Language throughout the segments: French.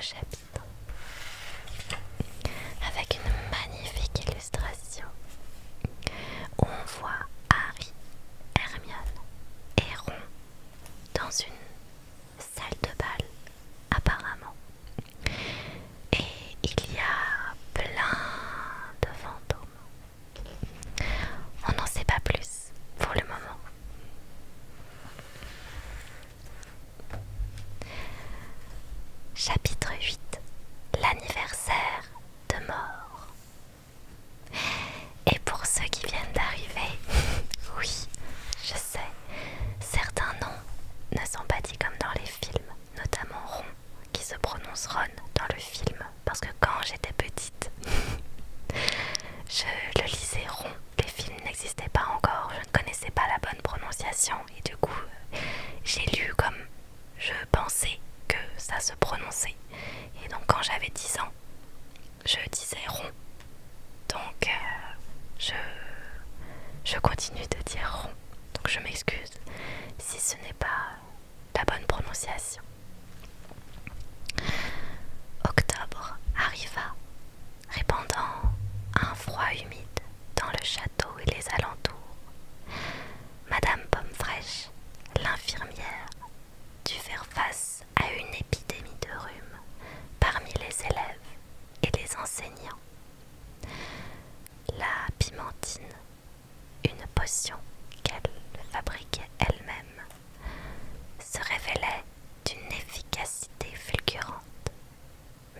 chapitre avec une magnifique illustration où on voit Harry, Hermione et Ron dans une salle de bal apparemment. Et il y a plein de fantômes. On n'en sait pas plus pour le moment. Chapitre 8. L'anniversaire de mort. Et pour ceux qui viennent d'arriver, oui, je sais, certains noms ne sont pas dits comme dans les films, notamment Ron, qui se prononce Ron dans le film, parce que quand j'étais petite, je le lisais Ron. Les films n'existaient pas encore, je ne connaissais pas la bonne prononciation, et du coup, j'ai lu comme je pensais que ça se prononçait. Et donc quand j'avais 10 ans, je disais Ron. Donc je continue de dire Ron. Donc je m'excuse si ce n'est pas la bonne prononciation. Octobre arriva, répandant un froid humide dans le château et les alentours. Madame Pomme-Fraîche, l'infirmière, dut faire face à une épidémie de rhume parmi les élèves et les enseignants. La pimentine, une potion qu'elle fabriquait elle-même, se révélait d'une efficacité fulgurante,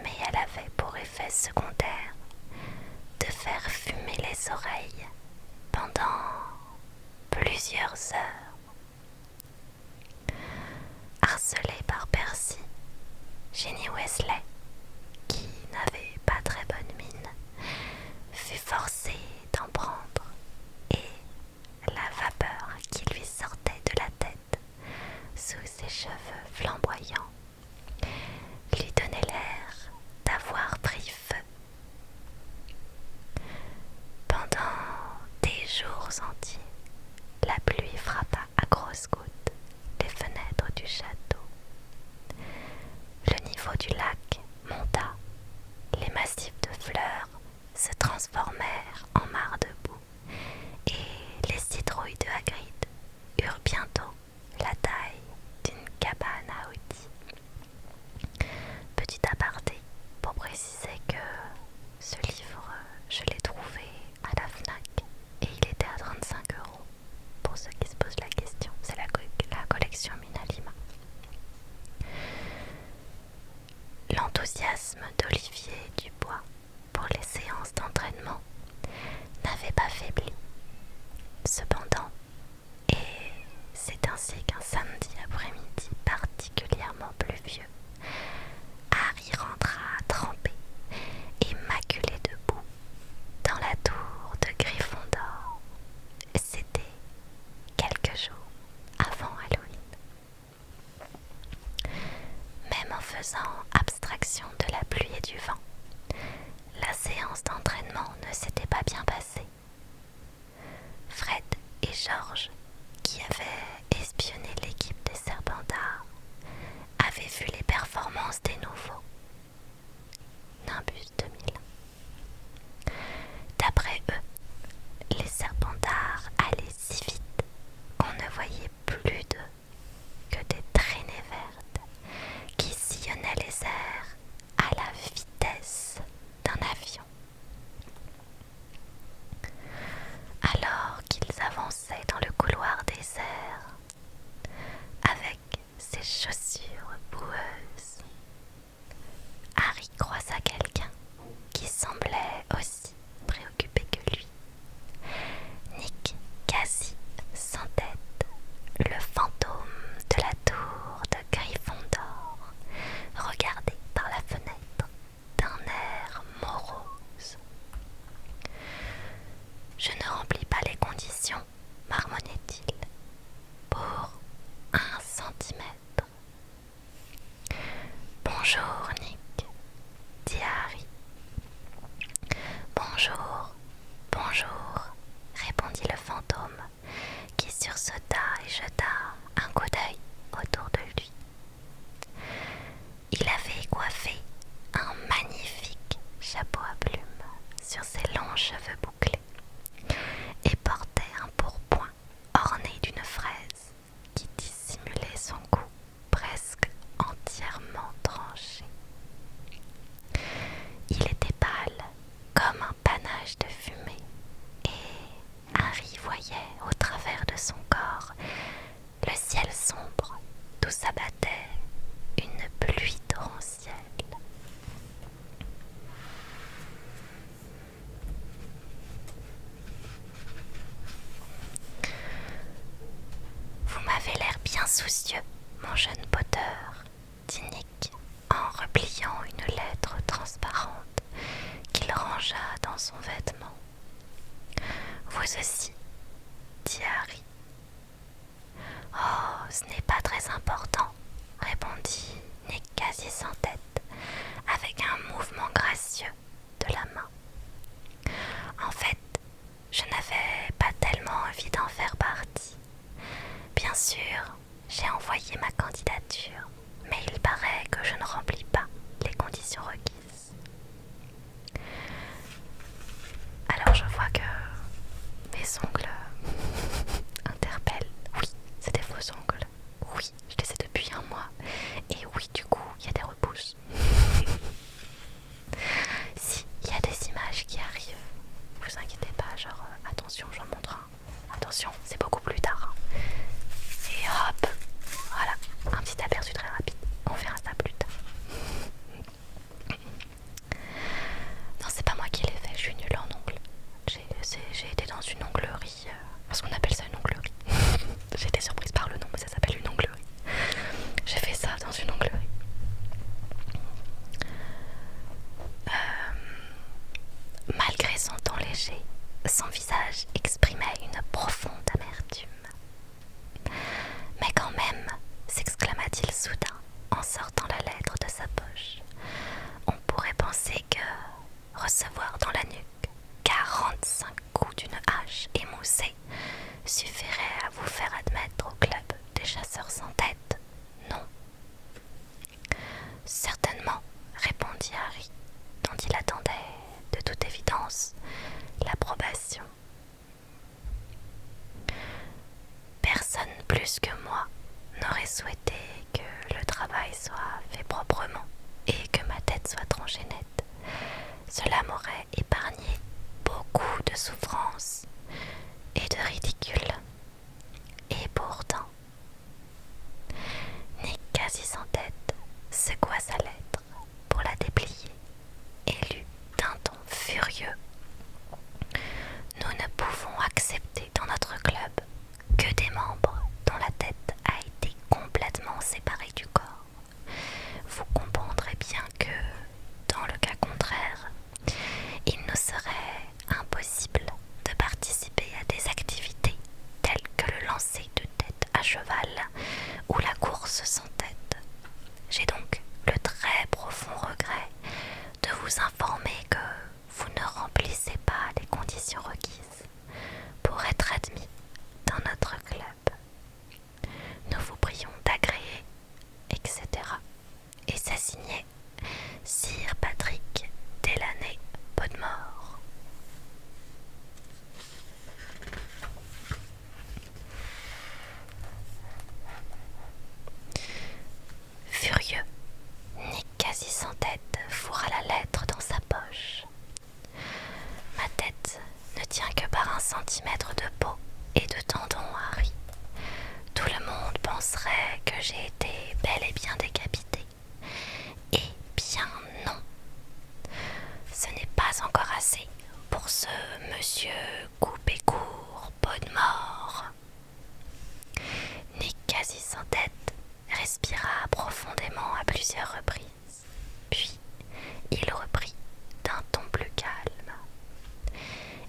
mais elle avait pour effet secondaire de faire fumer les oreilles pendant plusieurs heures. Harcelée par Percy, Ginny Weasley, qui n'avait pas très bonne mine, fut forcée d'en prendre, et la vapeur qui lui sortait de la tête sous ses cheveux flamboyants lui donnait l'air d'avoir pris feu. Pendant des jours entiers, la pluie frappa à grosses gouttes les fenêtres du château. Le niveau du lac monta, les massifs de fleurs se transformèrent en mares de boue, et les citrouilles de Hagrid eurent bientôt la taille d'une cabane à outils. Petit aparté pour préciser que ce livre, je l'ai trouvé à la FNAC et il était à 35 € pour ceux qui se posent la question. C'est la collection Minalima. L'enthousiasme d'Olivier Dubois pour les séances d'entraînement n'avait pas faibli. Cependant, et c'est ainsi qu'un samedi après-midi particulièrement pluvieux, Harry rentra trempé et maculé de boue dans la tour de Gryffondor. C'était quelques jours avant Halloween. Même en faisant abstraction de la pluie et du vent, la séance d'entraînement ne s'était pas bien passée. Fred et George, qui avaient espionné l'équipe des Serpentards, avaient vu les performances des nouveaux. Nimbus 2000. D'après eux, les Serpentards allaient si vite qu'on ne voyait plus d'eux que des traînées vertes qui sillonnaient les airs à la vitesse d'un avion. Alors qu'ils avançaient dans le couloir désert, avec ses chaussures boueuses, yeux, mon jeune Potter, dit Nick en repliant une lettre transparente qu'il rangea dans son vêtement. Vous aussi, dit Harry. Oh, ce n'est pas très important, répondit Nick quasi sans tête, avec un mouvement gracieux de la main. En fait, je n'avais pas tellement envie d'en faire partie. Bien sûr, j'ai envoyé ma candidature, mais il paraît que je ne remplis pas les conditions requises. Alors je vois que mes ongles interpellent. Oui, c'est des faux ongles. Oui, je les ai depuis un mois. Et oui, du coup, il y a des repousses. Si, il y a des images qui arrivent. Vous inquiétez pas, genre, attention, j'en montre un. Attention, c'est beaucoup plus tard. Et hop, voilà, un petit aperçu très rapide. On verra ça plus tard. Non, c'est pas moi qui l'ai fait, je suis nulle en ongles. J'ai été dans une onglerie, parce qu'on appelle ça une onglerie. J'ai été surprise par le nom, mais ça s'appelle une onglerie. J'ai fait ça dans une onglerie. Malgré son ton léger, son visage exprimait une profonde amertume. Mais quand même, s'exclama-t-il soudain en sortant la lettre de sa poche, on pourrait penser que recevoir dans la nuque 45 coups d'une hache émoussée suffirait à vous faire admettre au club des chasseurs sans tête, non? Certainement, répondit Harry, dont il attendait, de toute évidence, l'approbation. Personne plus que moi n'aurait souhaité que le travail soit fait proprement et que ma tête soit tranchée nette. Cela m'aurait épargné beaucoup de souffrance et de ridicule. Et pourtant, Nick, quasi sans tête, secoua sa lettre pour la déplier et lut d'un ton furieux. Nous ne pouvons accepter dans notre club que des membres dont la tête a été complètement séparée du corps. Vous comprendrez bien que, dans le cas contraire, il nous serait impossible de participer à des activités telles que le lancer de tête à cheval ou la course sans tête. J'ai donc le très profond regret de vous informer que vous ne remplissez pas les conditions requises pour être admis dans notre club. Nous vous prions d'agréer, etc. Et ça signait Sir Patrick Delaney Podmore. Furieux, Nick, quasi sans tête, fourra la lettre dans sa poche. Ma tête ne tient que par 1 centimètre de peau et de tendon, Harry. Tout le monde penserait que j'ai été bel et bien décapité. Eh bien non. Ce n'est pas encore assez pour ce monsieur Coupécourt Podmore. Nick, quasi sans tête, respira profondément à plusieurs reprises. Puis il reprit d'un ton plus calme.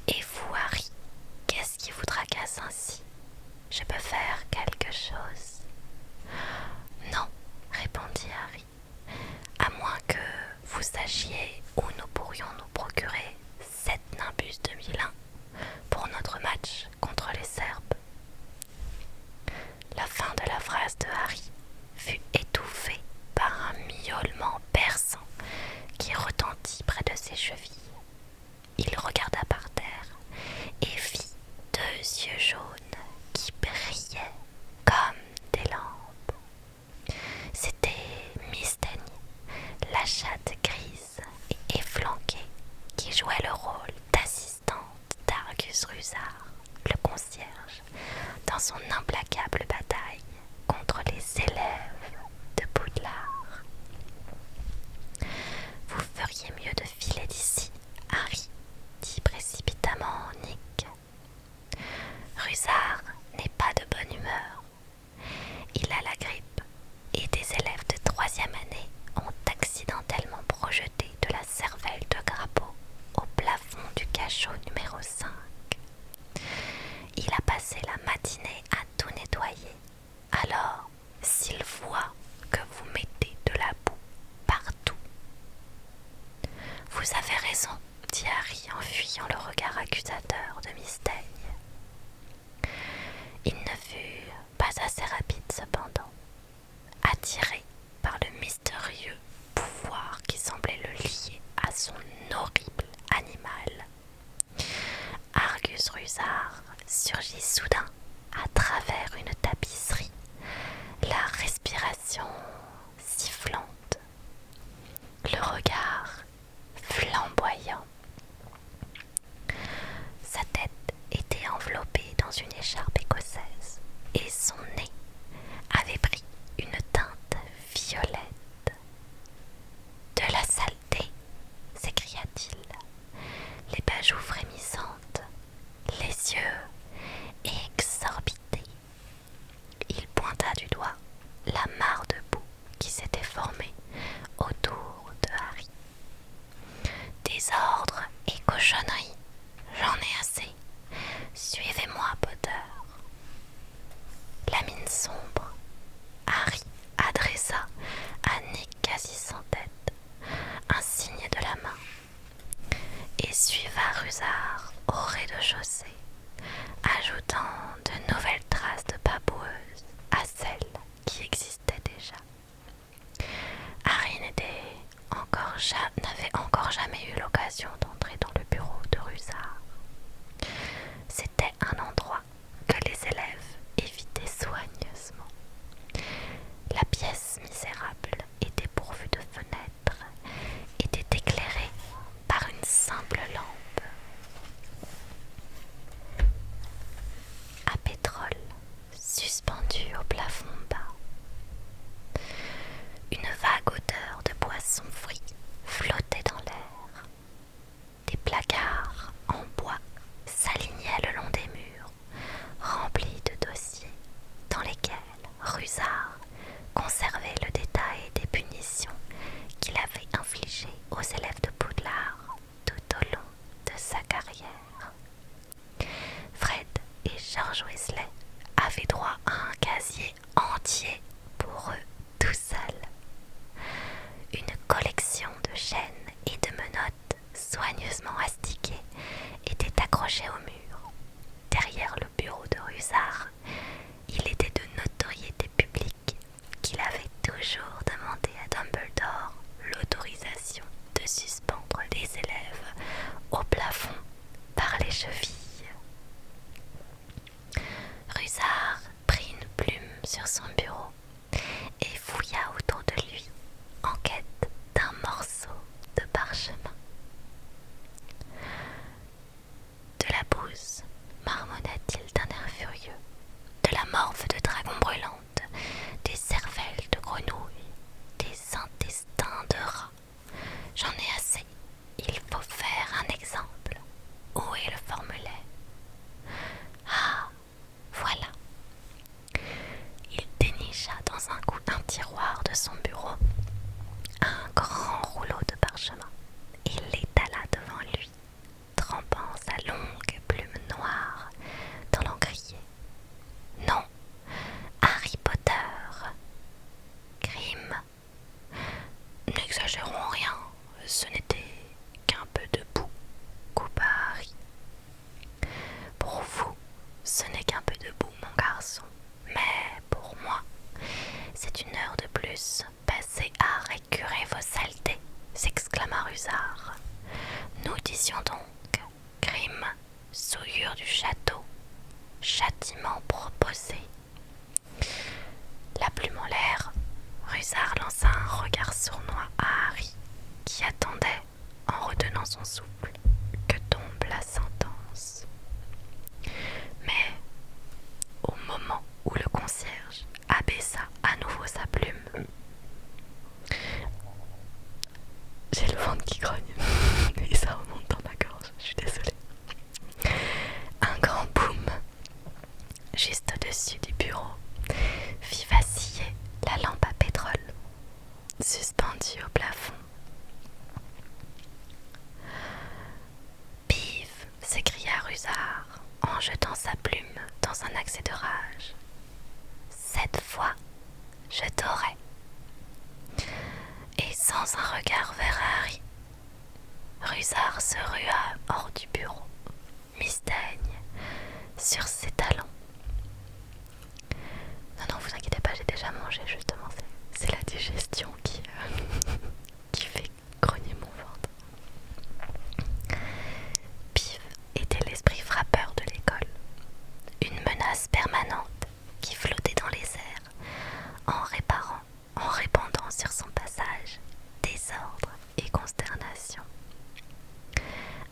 Et vous, Harry, qu'est-ce qui vous tracasse ainsi? Je peux faire quelque chose? Non, répondit Harry, à moins que vous sachiez où nous pourrions nous procurer 7 Nimbus 2001 pour notre match contre les Serbes. La fin de la phrase de Harry fut étouffée par un miaulement perçant qui retentit près de ses chevilles. Il regarda par terre et vit 2 yeux jaunes qui brillaient comme des lampes. C'était Miss Daigne, la chatte grise et efflanquée qui jouait le rôle d'assistante d'Argus Rusard, le concierge, dans son implacable bataille contre les élèves de Poudlard. Vous feriez mieux de filer d'ici, Harry, dit précipitamment Nick. Rusard n'est pas de bonne humeur. Il a la Vous avez raison, dit Harry en fuyant le regard accusateur de Miss Daigne. Il ne fut pas assez rapide cependant, attiré par le mystérieux pouvoir qui semblait le lier à son horrible animal. Argus Rusard surgit soudain à travers une tapisserie, la respiration sifflante, le regard flamboyant. Sa tête était enveloppée dans une écharpe écossaise et son nez avait pris une teinte violette. De la saleté, s'écria-t-il, les bajoux frémissantes, les yeux exorbités. Il pointa du doigt la mare de boue qui s'était formée autour de Harry. Désordre et cochonnerie, j'en ai assez. Suivez-moi, Potter. La mine sombre, Harry adressa à Nick quasi sans tête un signe de la main et suiva Rusard au rez-de-chaussée, ajoutant de nouvelles traces de pas boueuses à celles qui existaient déjà. Harry n'avait encore jamais eu l'occasion d'entrer dans le bureau de Rusard. C'était un endroit que les élèves évitaient soigneusement. La pièce misérable était pourvue de fenêtres, était éclairée par une simple lampe à pétrole suspendue au plafond bas. Une vague odeur de boissons frites flottait dans l'air. Des placards en bois s'alignaient le long des murs, remplis de dossiers dans lesquels Rusard conservait le détail des punitions qu'il avait infligées aux élèves de Poudlard tout au long de sa carrière. Fred et George Weasley avaient droit à un casier entier pour eux tout seuls. Une collection de chaînes et de menottes soigneusement astiquées était accrochée au mur. Derrière le bureau de Rusard, il était de notoriété publique qu'il avait toujours demandé à Dumbledore l'autorisation de suspendre les élèves au plafond par les chevilles. Rusard prit une plume sur son bureau et fouilla autour de lui en quête d'un morceau de parchemin. De la bouse, marmonna-t-il d'un air furieux, de la morve de dragon brûlante, des cervelles de grenouilles, des intestins de rat. J'en ai assez, il faut faire un exemple. Où est le formulaire? Ah, voilà. Il dénicha dans un tiroir de son bureau un grand rouleau de parchemin et l'étala devant lui, trempant sa longue plume noire dans l'encrier. Non, Harry Potter. Crime. N'exagérons rien, ce n'était qu'un peu de boue, coupa Harry. Pour vous, ce n'est qu'un peu de boue, mon garçon, mais pour moi, c'est une heure de plus passée à récurer vos saletés, s'exclama Rusard. Nous disions donc crime, souillure du château, châtiment proposé. La plume en l'air, Rusard lança un regard sournois à Harry, qui attendait, en retenant son souffle, que tombe la sentence. Mais, au moment où le concierge abaissa à nouveau sa plume, j'ai le ventre qui grogne et ça remonte dans ma gorge, je suis désolée. Un grand boom juste au-dessus du bureau fit vaciller la lampe à pétrole suspendue au plafond. Pif! S'écria Rusard en jetant sa plume dans un accès de rage. Cette fois, je t'aurai. Et sans un regard vers Harry, Rusard se rua hors du bureau, Mystaigne sur ses talons. Non, non, vous inquiétez pas, j'ai déjà mangé justement, c'est la digestion qui fait grogner mon ventre. Piv était l'esprit frappeur de l'école, une menace permanente qui flottait dans les airs en répandant sur son passage désordre et consternation.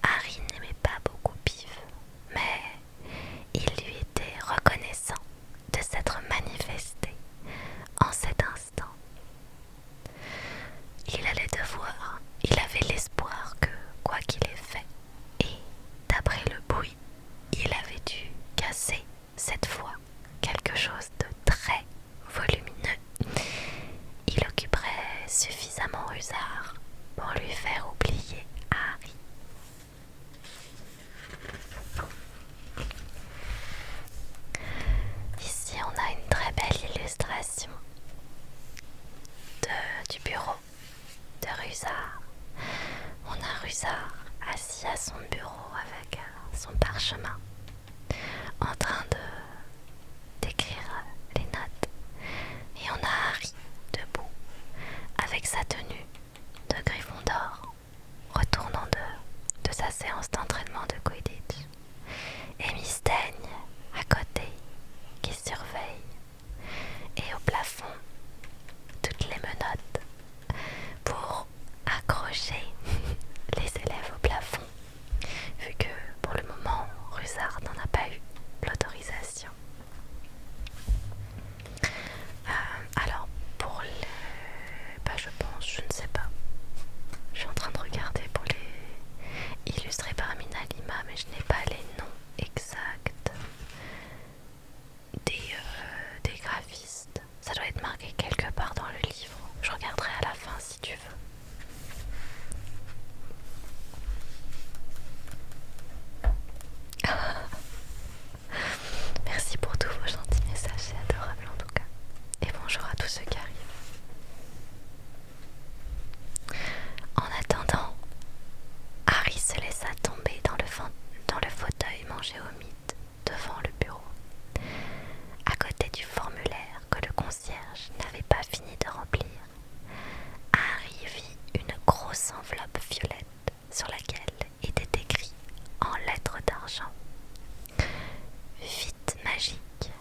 Harry n'aimait pas beaucoup Piv, mais il lui était reconnaissant de s'être manifesté en cet instant. Il avait l'espoir que, quoi qu'il ait fait, et d'après le bruit, il avait dû casser cette fois quelque chose de très volumineux. Il occuperait suffisamment Rusard pour lui faire oublier Harry. Ici, on a une très belle illustration du bureau de Rusard. On a Rusard assis à son bureau avec son parchemin en train d'écrire les notes. Et on a Harry debout avec sa tenue de Gryffondor retournant de sa séance d'entraînement de Quidditch. Et Mystaigne à côté qui surveille. Et au plafond, toutes les menottes pour accrocher les élèves au plafond, vu que pour le moment, Rusard n'en a pas eu l'autorisation. Alors, pour les... je pense, je ne sais pas. Je suis en train de regarder pour les illustrés par Mina Lima, mais je n'ai pas les noms exacts des graphistes. Ça doit être marqué quelque part dans le livre. Je regarderai à la fin si tu veux. Merci pour tous vos gentils messages, c'est adorable en tout cas. Et bonjour à tous ceux qui arrivent. En attendant, Harry se laissa tomber dans le fauteuil mangéomite devant le bureau, à côté du formulaire que le concierge n'avait pas fini de remplir. Harry vit une grosse enveloppe violette sur laquelle était écrit en lettres d'argent: Vite magique,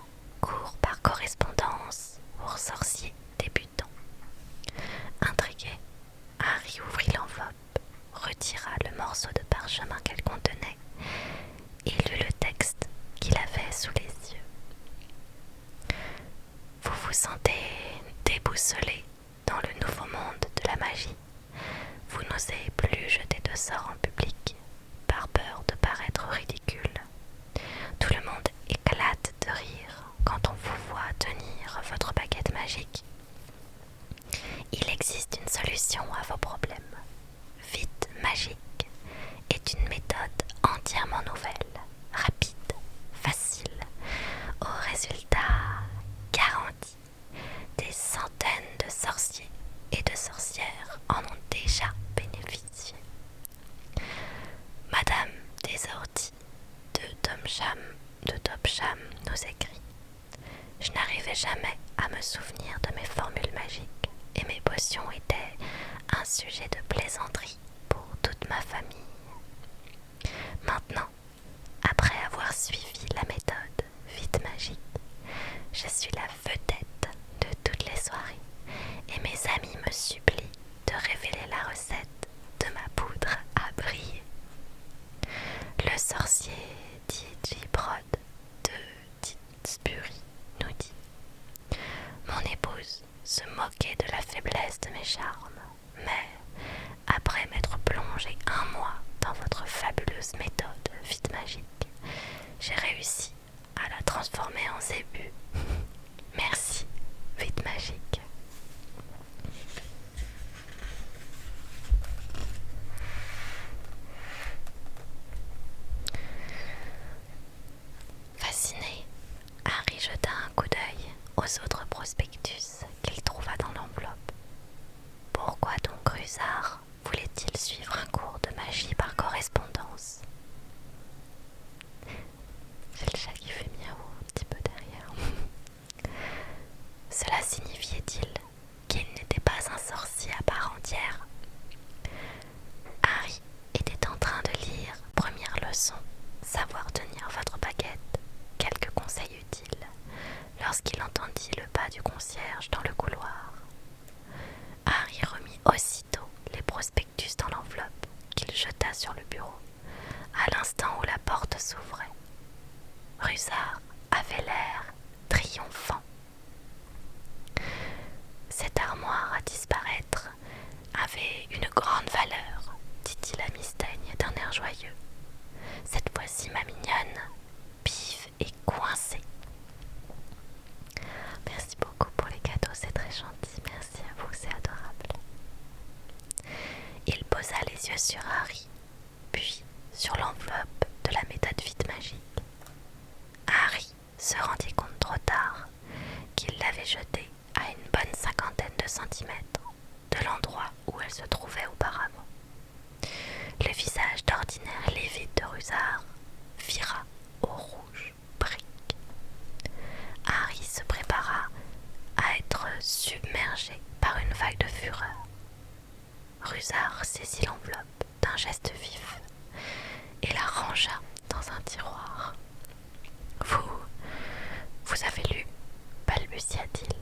cours par correspondance pour sorciers débutants. Intrigué, Harry ouvrit l'enveloppe, retira le morceau de parchemin qu'elle contenait et lut le texte qu'il avait sous les yeux. Vous vous sentez déboussolé dans le nouveau monde de la magie. Vous n'osez plus jeter de sorts en public, par peur de paraître ridicule. Tout le monde éclate de rire quand on vous voit tenir votre baguette magique. Il existe une solution à vos problèmes. Vite magique est une méthode entièrement nouvelle, rapide, facile, au résultat garanti. Des centaines de sorciers et de sorcières en ont déjà bénéficié. Madame Desorties de Topsham nous écrit: Je n'arrivais jamais à me souvenir de mes formules magiques et mes potions étaient un sujet de plaisanterie pour toute ma famille. Maintenant, après avoir suivi la méthode Vite magique, je suis la vedette de toutes les soirées et mes amis me supplient de révéler la recette de ma poudre à briller. Le sorcier D.J. Brod de Didsbury nous dit: Mon épouse se moquait de la faiblesse de mes charmes, mais après m'être plongée un mois dans votre fabuleuse méthode Vite magique, j'ai réussi à la transformer en zébu. Merci, Vite magique. prospectus dans l'enveloppe qu'il jeta sur le bureau à l'instant où la porte s'ouvrait. Rusard avait l'air triomphant. Cette armoire à disparaître avait une grande valeur, dit-il à Miss Daigne d'un air joyeux. Cette fois-ci, ma mignonne, Pive est coincée. Merci beaucoup pour les cadeaux, c'est très gentil. Merci à vous, c'est adorable. Il posa les yeux sur Harry, puis sur l'enveloppe de la méthode vide magique. Harry se rendit compte trop tard qu'il l'avait jetée à une bonne 50aine de centimètres de l'endroit où elle se trouvait auparavant. Le visage d'ordinaire livide de Rusard vira au rouge brique. Harry se prépara à être submergé par une vague de fureur. Rusard saisit l'enveloppe d'un geste vif et la rangea dans un tiroir. Vous avez lu, balbutia-t-il.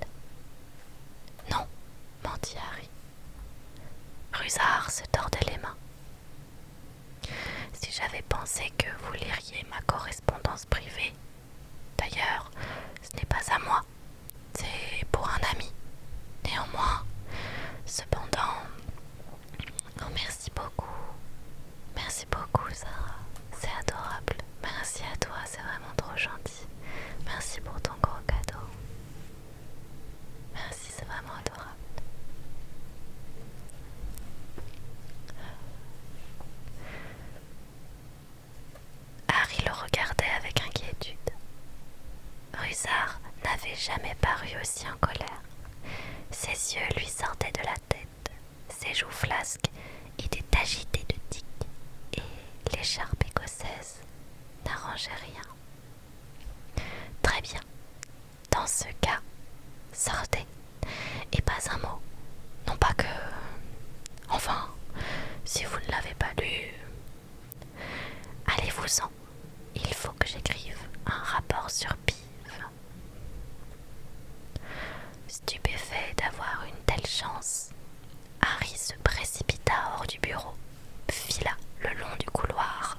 Non, mentit Harry. Rusard se tordait les mains. Si j'avais pensé que vous liriez ma correspondance privée, d'ailleurs, ce n'est pas à moi, c'est pour un ami. Néanmoins, cependant, oh, merci beaucoup Sarah, c'est adorable. Merci à toi, c'est vraiment trop gentil. Merci pour ton gros cadeau. Merci, c'est vraiment adorable. Harry le regardait avec inquiétude. Rusard n'avait jamais paru aussi en colère. Ses yeux lui sortaient de la tête, ses joues flasques étaient agitées de tics, et l'écharpe écossaise n'arrangeait rien. Très bien, dans ce cas, sortez, et pas un mot. Non pas que... Enfin, si vous ne l'avez pas lu... Allez-vous-en, il faut que j'écrive un rapport sur Pive. Stupéfait d'avoir une telle chance, Harry se précipita hors du bureau, fila le long du couloir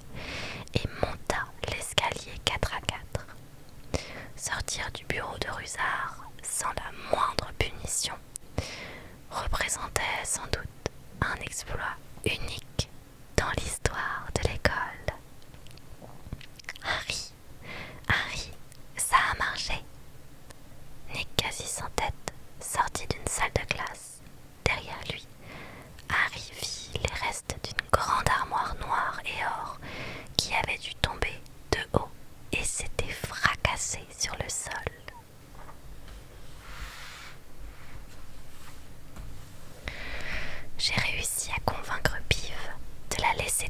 et monta l'escalier 4 à 4. Sortir du bureau de Rusard sans la moindre punition représentait sans doute un exploit unique dans l'histoire de l'école. Harry, ça a marché. Nick, quasi sans tête, sortit d'une salle de classe. Derrière lui, Harry vit les restes d'une grande armoire noire et or qui avait dû tomber de haut et s'était fracassée sur le sol. J'ai réussi à convaincre Pive de la laisser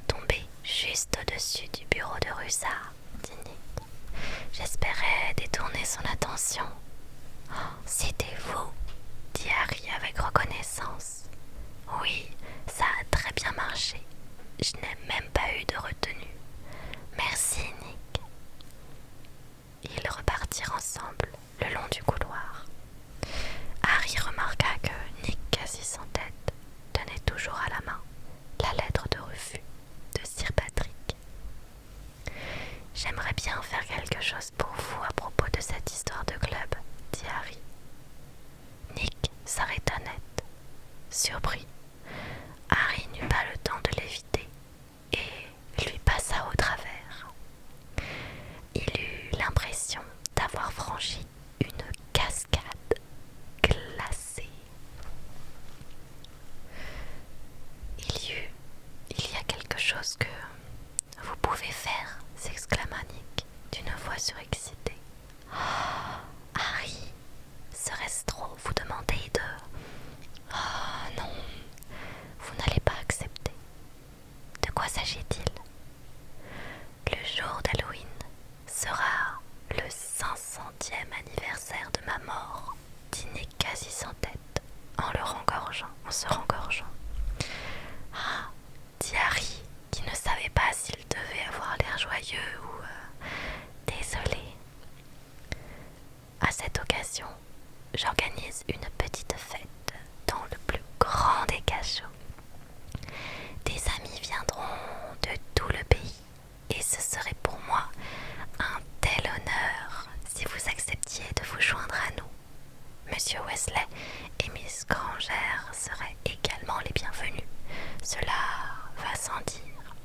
sans dire.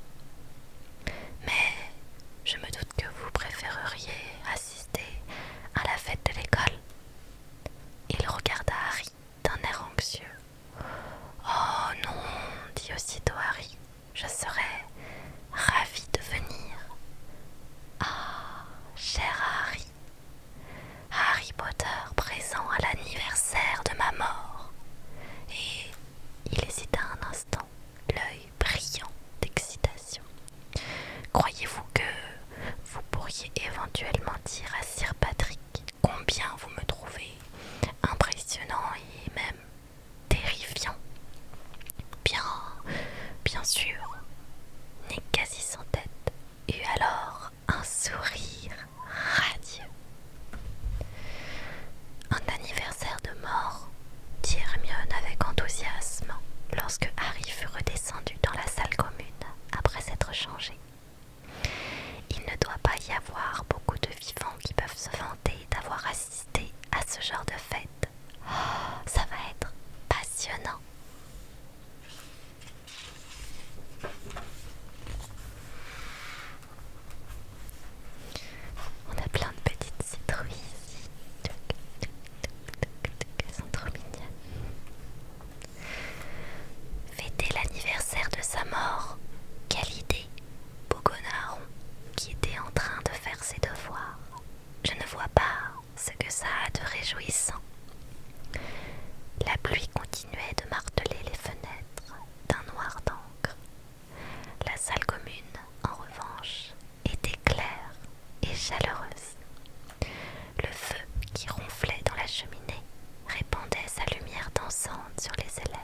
Mais je me doute que vous préféreriez assister à la fête de l'école. Il regarda Harry d'un air anxieux. Oh non, dit aussitôt Harry, je serais ravi de venir. Ah, cher Harry, Harry Potter présent à l'anniversaire de ma mort. Et il hésita un instant, l'œil brillant d'excitation. Croyez-vous que vous pourriez éventuellement dire à Sir Patrick combien vous me trouvez impressionnant et même terrifiant? Bien sûr. Nick quasi sans tête eut alors un sourire radieux. Un anniversaire de mort, dit Hermione avec enthousiasme lorsque Harry fut redescendu dans la salle commune après s'être changé. Il ne doit pas y avoir beaucoup de vivants qui peuvent se vanter d'avoir assisté à ce genre de fête. Oh, ça va être passionnant. On a plein de petites citrouilles ici. Elles sont trop mignonnes. Fêter l'anniversaire de sa mort. Quelle idée, bougonna Ron, qui était en train de faire ses devoirs. Je ne vois pas ce que ça a de réjouissant. La pluie continuait de marteler les fenêtres d'un noir d'encre. La salle commune, en revanche, était claire et chaleureuse. Le feu qui ronflait dans la cheminée répandait sa lumière dansante sur les élèves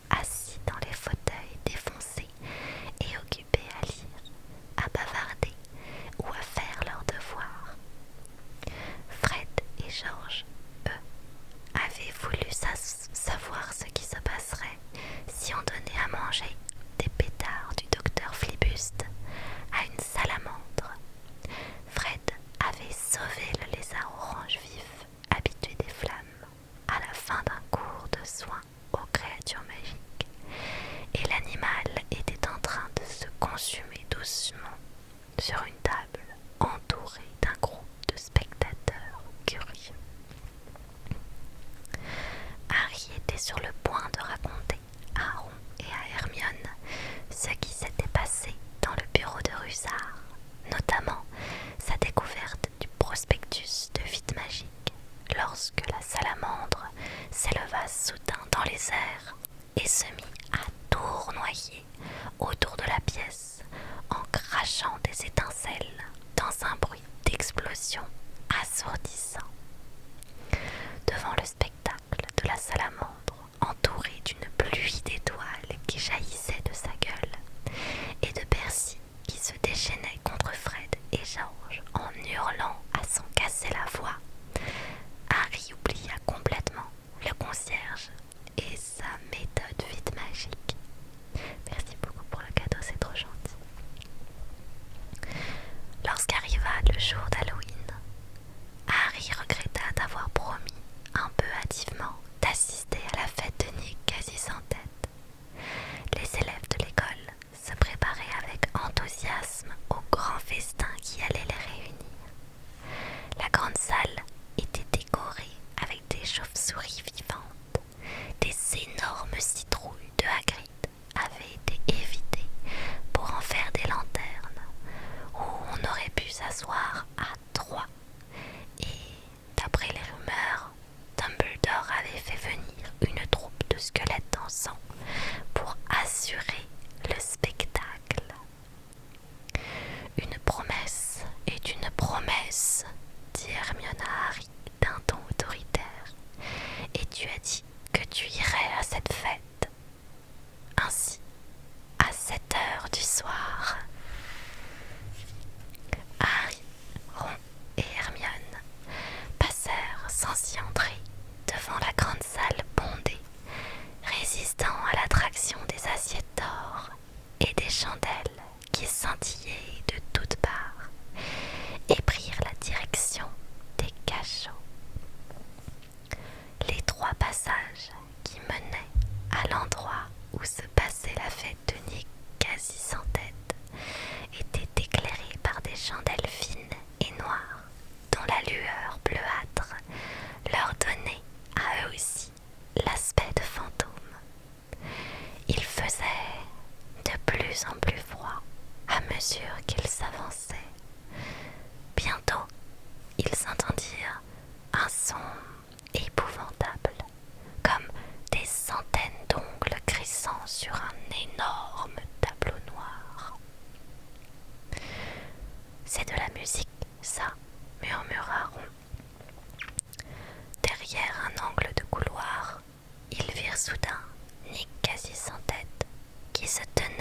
assis dans les fauteuils défoncés et occupés à lire, à bavarder ou à faire leurs devoirs. Fred et George, eux, avaient voulu savoir ce qui se passerait si on donnait à manger des pétards du docteur Flibuste à une salamandre. Fred avait sauvé le lézard orange vif, habitué des flammes, à la fin d'un cours de soins aux créatures magiques, et l'animal était en train de se consumer doucement sur une table entourée d'un groupe de spectateurs curieux. Harry était sur le point de raconter à Ron et à Hermione ce qui s'était passé dans le bureau de Rusard, notamment sa découverte du prospectus de vide magique, lorsque la salamandre s'éleva soudain dans les airs et se mit à tournoyer autour de la pièce en crachant des étincelles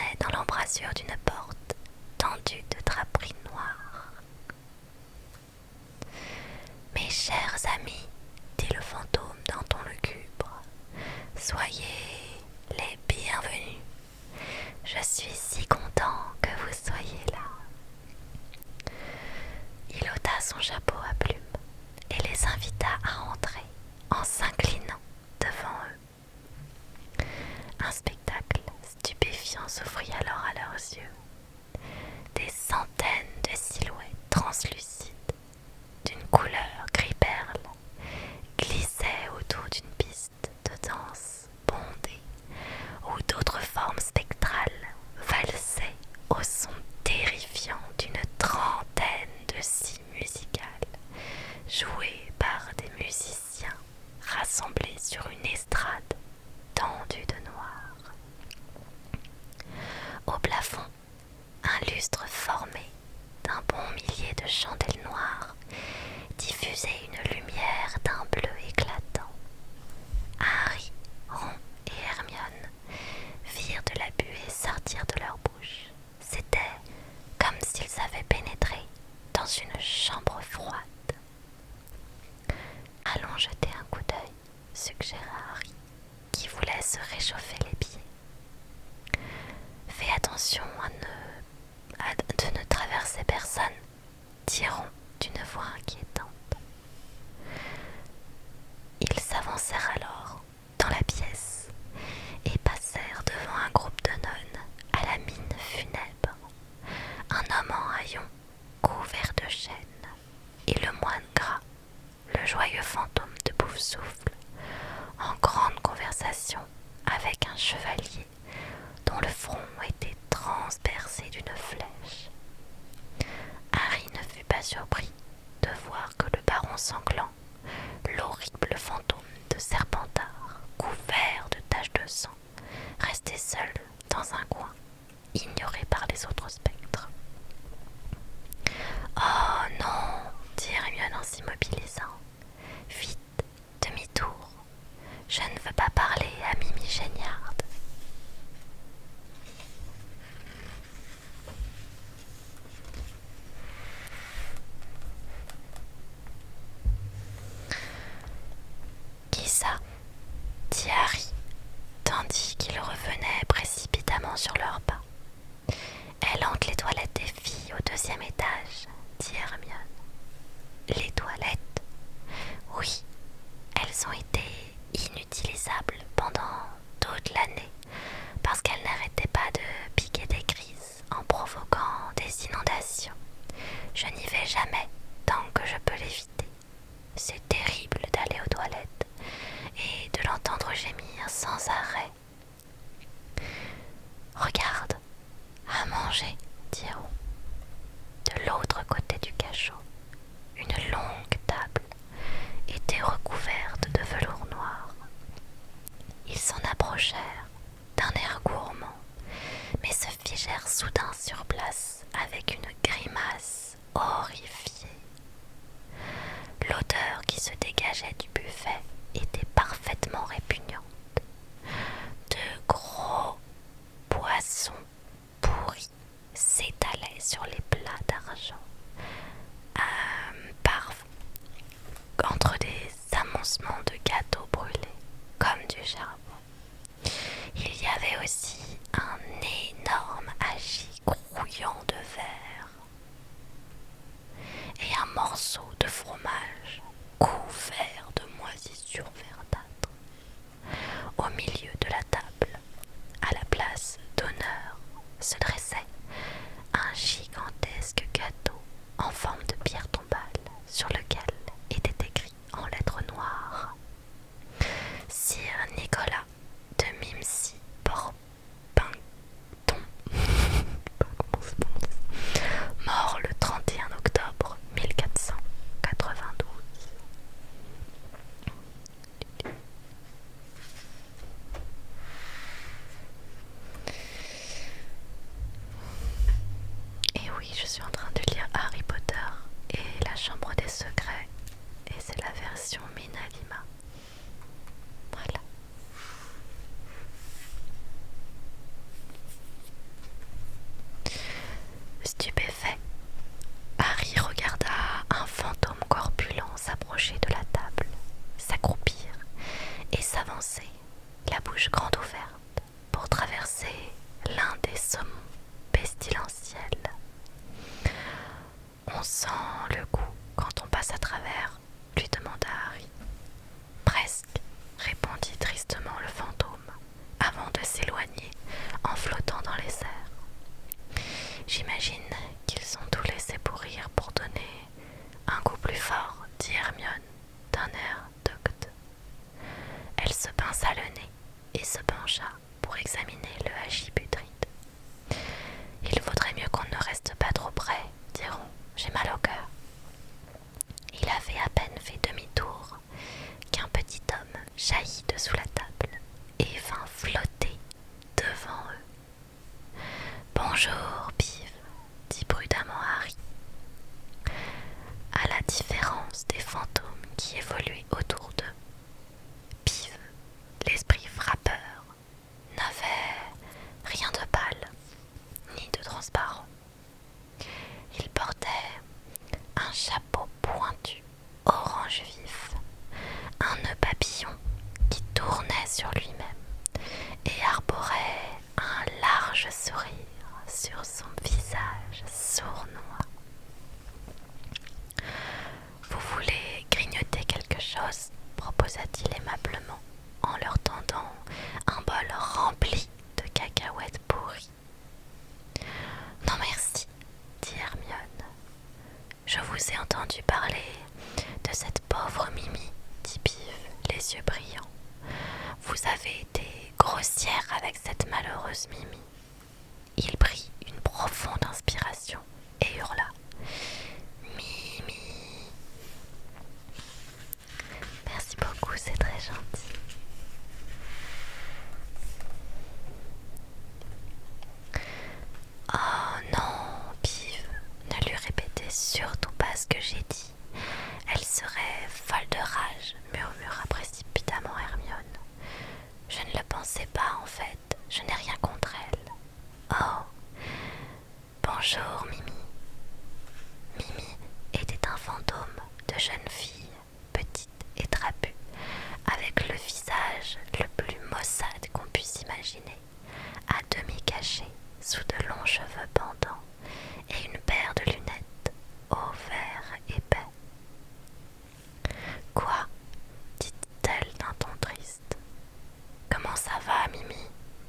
reconnaît dans l'embrasure d'une porte tendue de draperies noires. Mes chers amis, dit le fantôme d'un ton lugubre, soyez les bienvenus. Je suis si content que vous soyez là. Il ôta son chapeau à plumes et les invita à entrer en s'inclinant devant eux. Un spectacle stupéfiant s'offrit alors à leurs yeux. Des centaines de silhouettes translucides d'une couleur gris-perle glissaient autour d'une piste de danse bondée, où d'autres formes spectrales valsaient au son terrifiant d'une trentaine de scies musicales, jouées par des musiciens rassemblés sur une estrade tendue de noir. Au plafond, un lustre formé d'un bon millier de chandelles noires diffusait une lumière d'un bleu éclatant. Harry, Ron et Hermione virent de la buée sortir de leur bouche. C'était comme s'ils avaient pénétré dans une chambre froide. Allons jeter un coup d'œil, suggéra Harry, qui voulait se réchauffer les pieds. Fais attention de ne traverser personne, dit Ron d'une voix inquiétante. Ils s'avancèrent alors dans la pièce et passèrent devant un groupe de nonnes à la mine funèbre, un homme en haillons couvert de chaînes et le moine gras, le joyeux fantôme de Bouffe-Souffle, en grande conversation avec un chevalier dont le front était transpercé d'une flèche. Harry ne fut pas surpris de voir que le baron sanglant, l'horrible fantôme de Serpentard, couvert de taches de sang, restait seul dans un coin, ignoré par les autres spectres. « Oh non !» dit Hermione en s'immobilisant. « Vite, demi-tour. Je ne veux pas parler à Mimi Géniard. » Qui ça ? Dit Harry, tandis qu'ils revenaient précipitamment sur leurs pas. Elle hante les toilettes des filles au 2e étage, dit Hermione. Les toilettes ? Oui, elles ont été inutilisables pendant toute l'année parce qu'elles n'arrêtaient pas de piquer des crises en provoquant des inondations. Je n'y vais jamais tant que je peux l'éviter. C'est terrible d'aller aux toilettes et de l'entendre gémir sans arrêt. Regarde, à manger, dit Ron. De l'autre côté du cachot, une longue table était recouverte de velours noir. Ils s'en approchèrent d'un air gourmand, mais se figèrent soudain sur place avec une grimace horrifiée. L'odeur qui se dégageait du buffet était parfaitement répugnante. De gros poissons pourris s'étalaient sur les plats d'argent, entre des amoncements de gâteaux brûlés comme du charbon. Il y avait aussi un énorme hachis grouillant de verre et un morceau de fromage couvert de moisissures verdâtres. Au milieu de la table, à la place d'honneur, se dressait un gigantesque gâteau en forme de pierre tombale sur lequel était écrit en lettres noires: Sir Nicolas de Mimsy Porpington, mort le 31 octobre 1492. les serres. J'imagine qu'ils ont tout laissé pourrir pour donner un coup plus fort, dit Hermione d'un air docte. Elle se pinça le nez et se pencha pour examiner le hagis putride. Il vaudrait mieux qu'on ne reste pas trop près, diront, j'ai mal au cœur. Il avait à peine fait demi-tour qu'un petit homme jaillit de sous la table et vint flotter devant eux. Bonjour, Pive, dit prudemment Harry. À la différence des fantômes qui évoluaient autour d'eux, Pive, l'esprit frappeur, n'avait rien de pâle ni de transparent. Il portait un chapeau pointu, orange vif, un nœud papillon qui tournait sur lui-même et arborait un large sourire sur son visage sournois. Vous voulez grignoter quelque chose? Proposa-t-il aimablement en leur tendant un bol rempli de cacahuètes pourries. Non merci, dit Hermione. Je vous ai entendu parler de cette pauvre Mimi, dit Pive, les yeux brillants. Vous avez été grossière avec cette malheureuse Mimi. Il prit une profonde inspiration et hurla. Mimi. Merci beaucoup, c'est très gentil. Oh non, Pive, ne lui répétez surtout pas ce que j'ai dit. Elle serait folle de rage, murmura précipitamment Hermione. Je ne le pensais pas en fait, je n'ai rien contre elle. Oh, bonjour Mimi. Mimi était un fantôme de jeune fille, petite et trapue, avec le visage le plus maussade qu'on puisse imaginer, à demi caché sous de longs cheveux pendants et une paire de lunettes au vert épais. Quoi? Dit-elle d'un ton triste. Comment ça va, Mimi?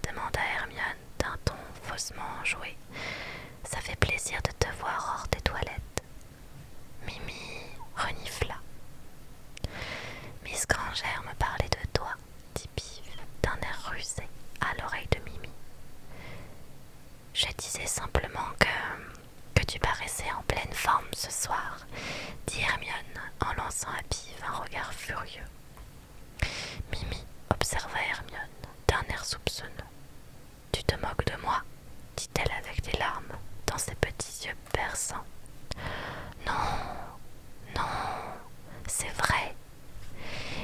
Demanda Hermione d'un ton faussement enjoué. Ça fait plaisir de te voir hors des toilettes. Mimi renifla. Miss Granger me parlait de toi, dit Pive d'un air rusé à l'oreille de Mimi. Je disais simplement que tu paraissais en pleine forme ce soir, dit Hermione en lançant à Pive un regard furieux. Mimi observa Hermione d'un air soupçonneux. Tu te moques de moi, dit-elle avec des larmes dans ses petits yeux perçants. Non, non, c'est vrai.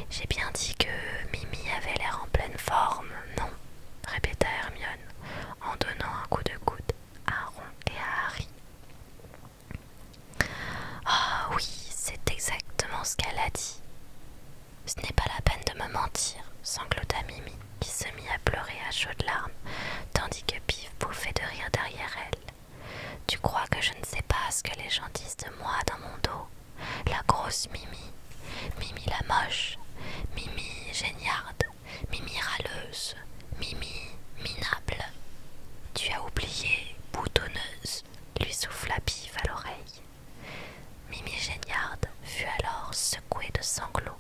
J'ai bien dit que Mimi avait l'air en pleine forme, non, répéta Hermione en donnant un coup de coude à Ron et à Harry. Ah oui, c'est exactement ce qu'elle a dit. Ce n'est pas la peine de me mentir, sanglota Mimi, qui se mit à pleurer à chaudes larmes, tandis que Pive bouffait de rire derrière elle. Tu crois que je ne sais pas ce que les gens disent de moi dans mon dos? La grosse Mimi, Mimi la moche, Mimi géniarde, Mimi râleuse, Mimi minable. Tu as oublié boutonneuse, lui souffla Pive à l'oreille. Mimi géniarde fut alors secouée de sanglots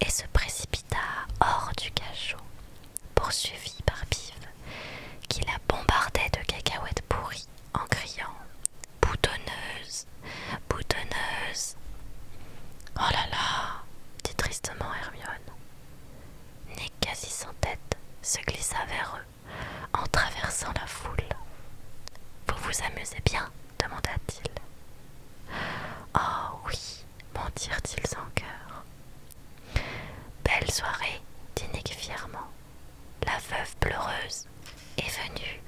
et se précipita hors du cachot, poursuivie par Pive, qui la bombardait de cacahuètes pourries en criant « Boutonneuse, boutonneuse !» Oh là là, dit tristement Hermione. Nick, quasi sans tête, se glissa vers eux en traversant la foule. « Vous vous amusez bien ?» demanda-t-il. « Oh oui !» mentirent-ils en chœur. « Belle soirée !» dit Nick fièrement. « La veuve pleureuse est venue. »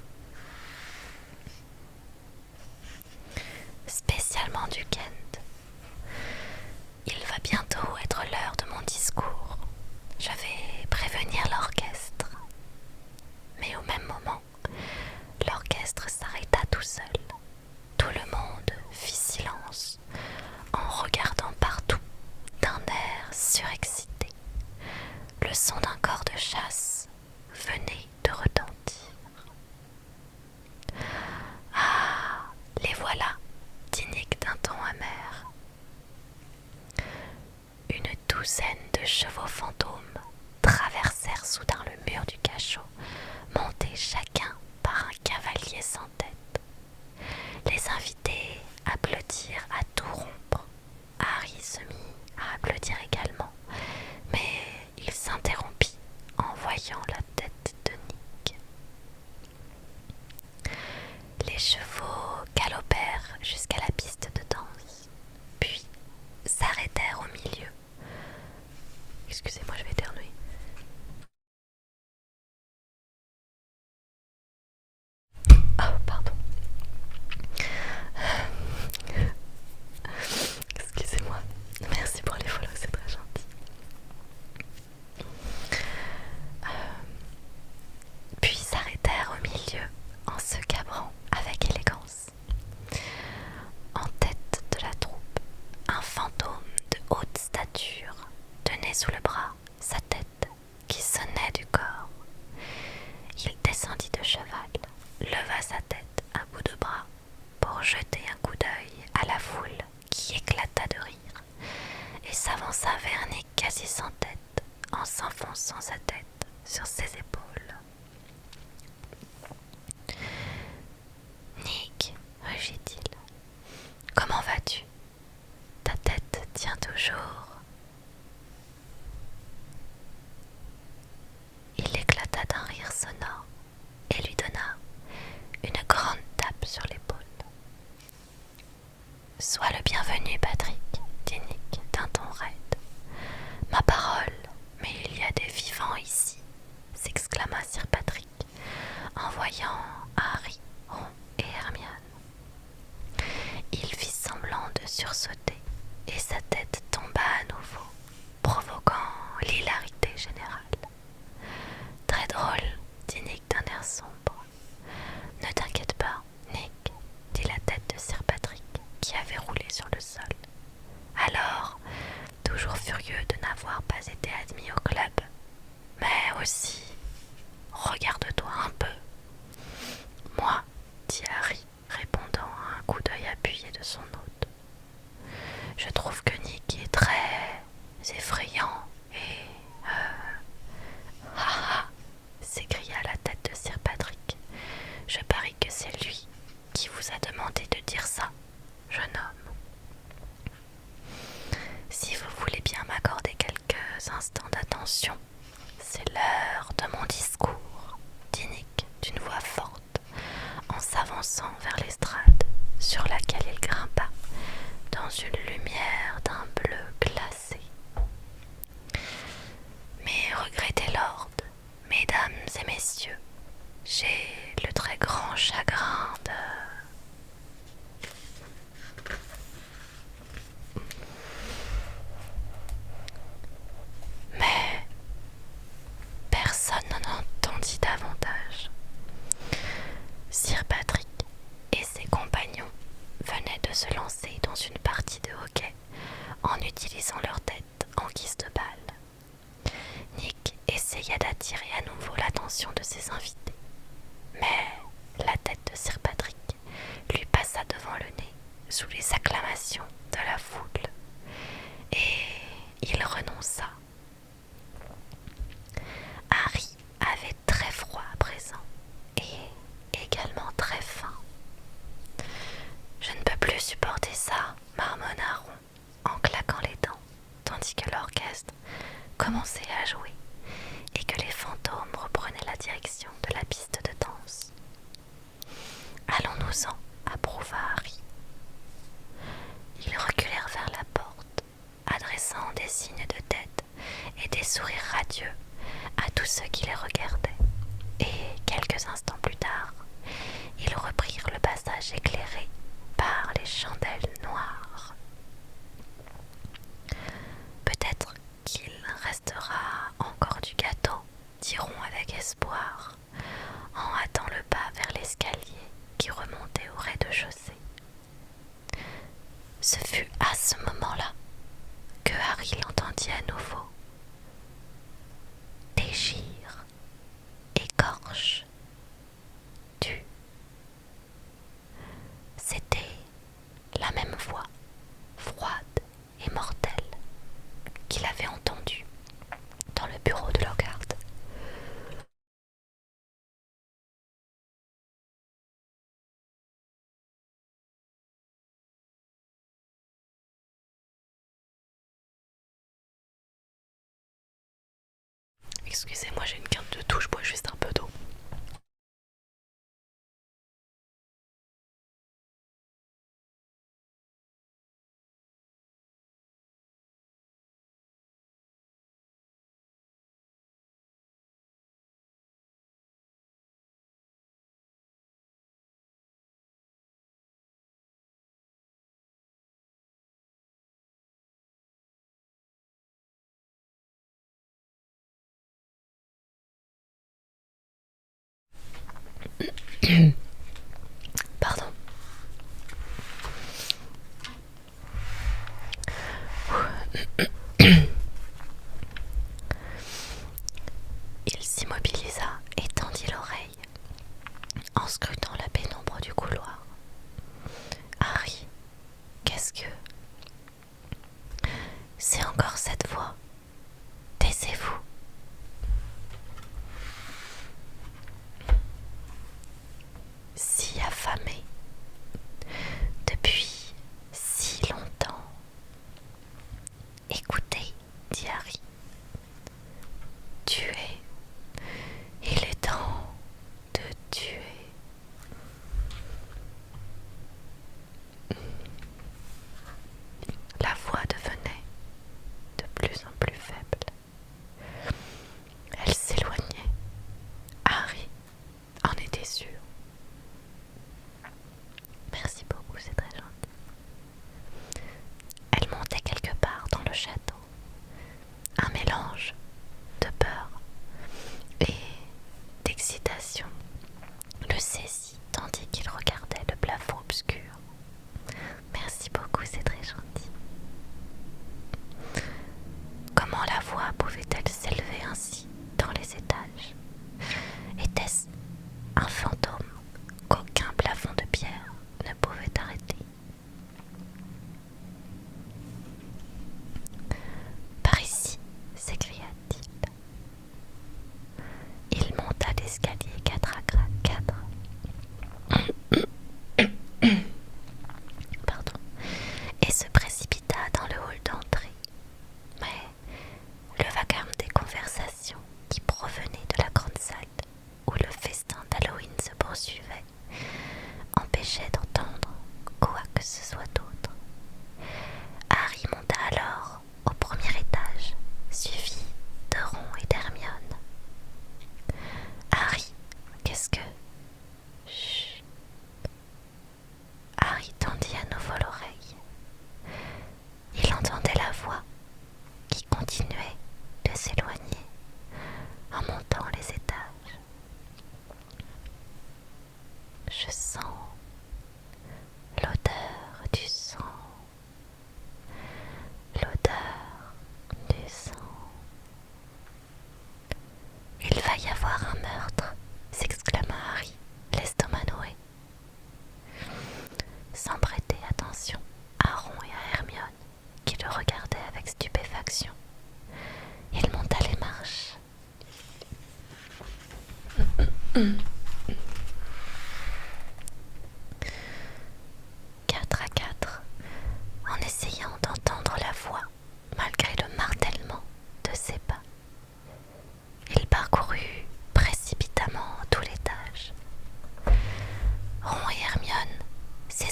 Spécialement du Kent. Il va bientôt être l'heure de mon discours. Je vais prévenir l'orchestre. Mais au même moment, l'orchestre s'arrêta tout seul. Tout le monde fit silence en regardant partout d'un air surexcité. Le enfonçant sa tête sur ses épaules. Nick, rugit-il, comment vas-tu? Ta tête tient toujours. Il éclata d'un rire sonore et lui donna une grande tape sur l'épaule. Sois le bienvenu, Patrick, dit Nick d'un ton raide. Ma parole, mais il y a des vivants ici, s'exclama Sir Patrick en voyant Harry, Ron et Hermione. Il fit semblant de sursauter et sa tête tomba à nouveau, provoquant l'hilarité générale. Très drôle, dit Nick d'un air sombre. Ne t'inquiète pas, Nick, dit la tête de Sir Patrick qui avait roulé sur le sol. Alors, toujours furieux de n'avoir pas été admis au club, mais aussi, regarde-toi un peu. Moi, dit Harry, répondant à un coup d'œil appuyé de son hôte. Je trouve que Nick est très effrayant et... ha, s'écria la tête de Sir Patrick. Je parie que c'est lui qui vous a demandé de dire ça, jeune homme. Si vous voulez bien m'accorder quelques instants d'attention, c'est l'heure de mon discours, dit Nick d'une voix forte, en s'avançant vers l'estrade sur laquelle il grimpa dans une lumière d'un bleu glacé. Mais regrettez l'ordre, mesdames et messieurs, j'ai le très grand chagrin de... Mais personne n'en entendit davantage. Sir Patrick et ses compagnons venaient de se lancer dans une partie de hockey en utilisant leur tête en guise de balle. Nick essaya d'attirer à nouveau l'attention de ses invités, mais la tête de Sir Patrick lui passa devant le nez sous les acclamations de la foule, et il renonça. Harry avait très froid à présent et également très faim. Je ne peux plus supporter ça, marmonna Ron en claquant les dents, tandis que l'orchestre commençait à jouer et que les fantômes reprenaient la direction de la piste de danse. Allons-nous-en, approuva Harry. Ils reculèrent vers la porte, adressant des signes de tête et des sourires radieux à tous ceux qui les regardaient, et quelques instants plus tard, ils reprirent le passage éclairé par les chandelles noires. Peut-être qu'il restera encore du gâteau, diront avec espoir, en hâtant le pas vers l'escalier qui remontait au rez-de-chaussée. Ce fut à ce moment-là que Harry l'entendit à nouveau. Dégire, écorche, tue. C'était la même voix, froide et mortelle, qu'il avait entendue dans le bureau de Lockhart. Excusez-moi, j'ai une quinte de touche, je bois juste un peu d'eau.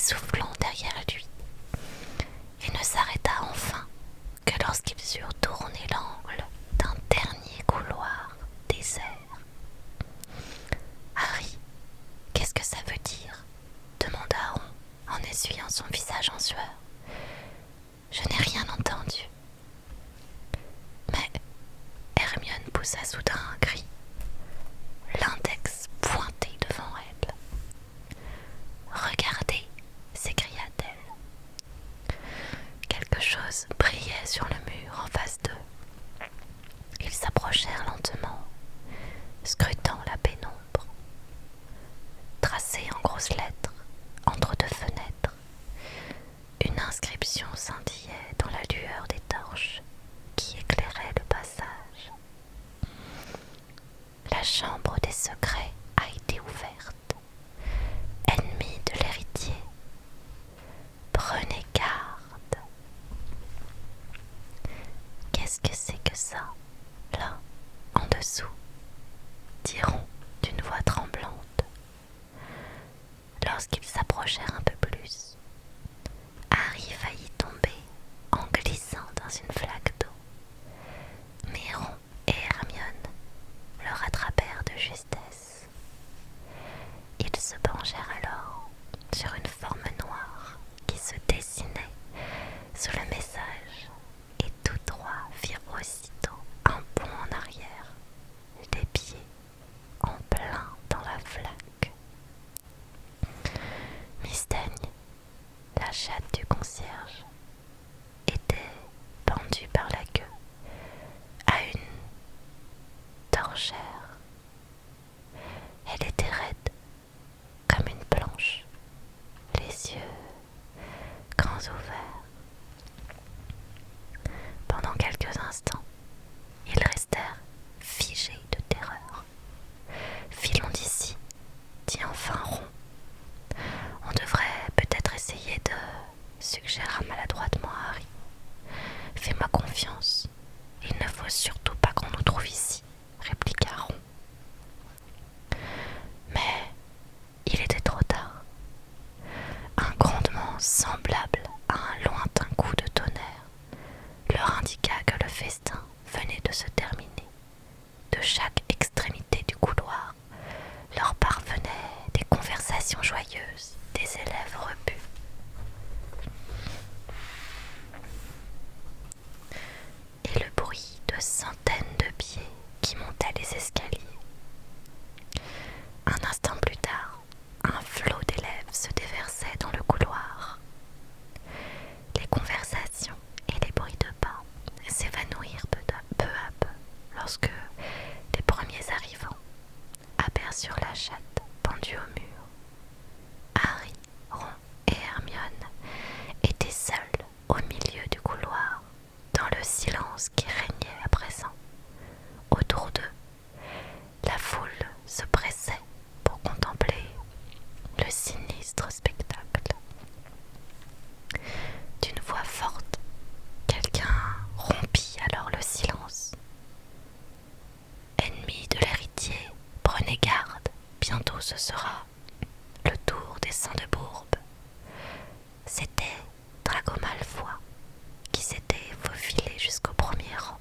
essoufflant derrière lui, et ne s'arrêta enfin que lorsqu'ils eurent tourné l'angle d'un dernier couloir désert. Harry, qu'est-ce que ça veut dire? Demanda Ron en essuyant son visage en sueur. Je n'ai rien entendu. Mais Hermione poussa soudain un cri, l'index pointé devant elle. Regardez, s'écria-t-elle. Quelque chose brillait sur le mur en face d'eux. Ils s'approchèrent lentement, scrutant la pénombre. Tracée en grosses lettres, entre deux fenêtres, une inscription scintillait dans la lueur des torches qui éclairaient le passage. La chambre des secrets a été ouverte. Ennemi de l'héritier, prenez garde. Qu'est-ce que c'est que ça, là, en dessous? Diront d'une voix tremblante. Lorsqu'ils s'approchèrent un peu plus, Harry faillit tomber en glissant dans une flaque d'eau. Mais Ron et Hermione le rattrapèrent de justesse. Ils se penchèrent alors sur une forme noire qui se dessinait sous le message, et tous trois firent aussitôt un bond en arrière, les pieds en plein dans la flaque. Miss Daigne, la chatte du concierge, était pendue par la queue à une torchère. Elle était raide comme une planche, les yeux grands ouverts. Pendant quelques instants, ils restèrent figés de terreur. Filons d'ici, dit enfin Ron. On devrait peut-être essayer de, suggéra maladroitement Harry. Fais-moi confiance, il ne faut surtout pas qu'on nous trouve ici, répliqua Ron. Mais il était trop tard. Un grondement semblable à un lointain coup de tonnerre leur indiqua que le festin venait de se terminer. De chaque extrémité du couloir leur parvenaient des conversations joyeuses des élèves repus. Et le bruit de centaines de pieds qui montaient les escaliers. Un instant plus tard, un flot d'élèves se déversait dans le couloir. Les conversations et les bruits de pas s'évanouirent peu à peu lorsque les premiers arrivants aperçurent la chatte pendue au mur. Harry, Ron et Hermione étaient seuls au milieu du couloir, dans le silence qui régnait à présent. Autour d'eux, la foule se pressait pour contempler le sinistre spectacle. D'une voix forte, quelqu'un rompit alors le silence. Ennemis de l'héritier, prenez garde, bientôt ce sera le tour des Saints de Bourbe. C'était Drago Malfoy qui s'était faufilé jusqu'au premier rang.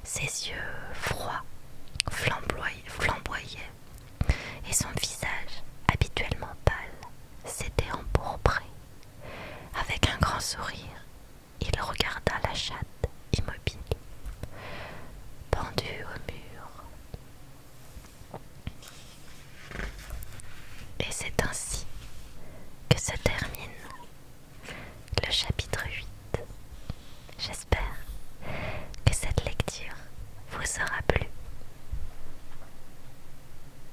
Ses yeux froids flamboyaient et son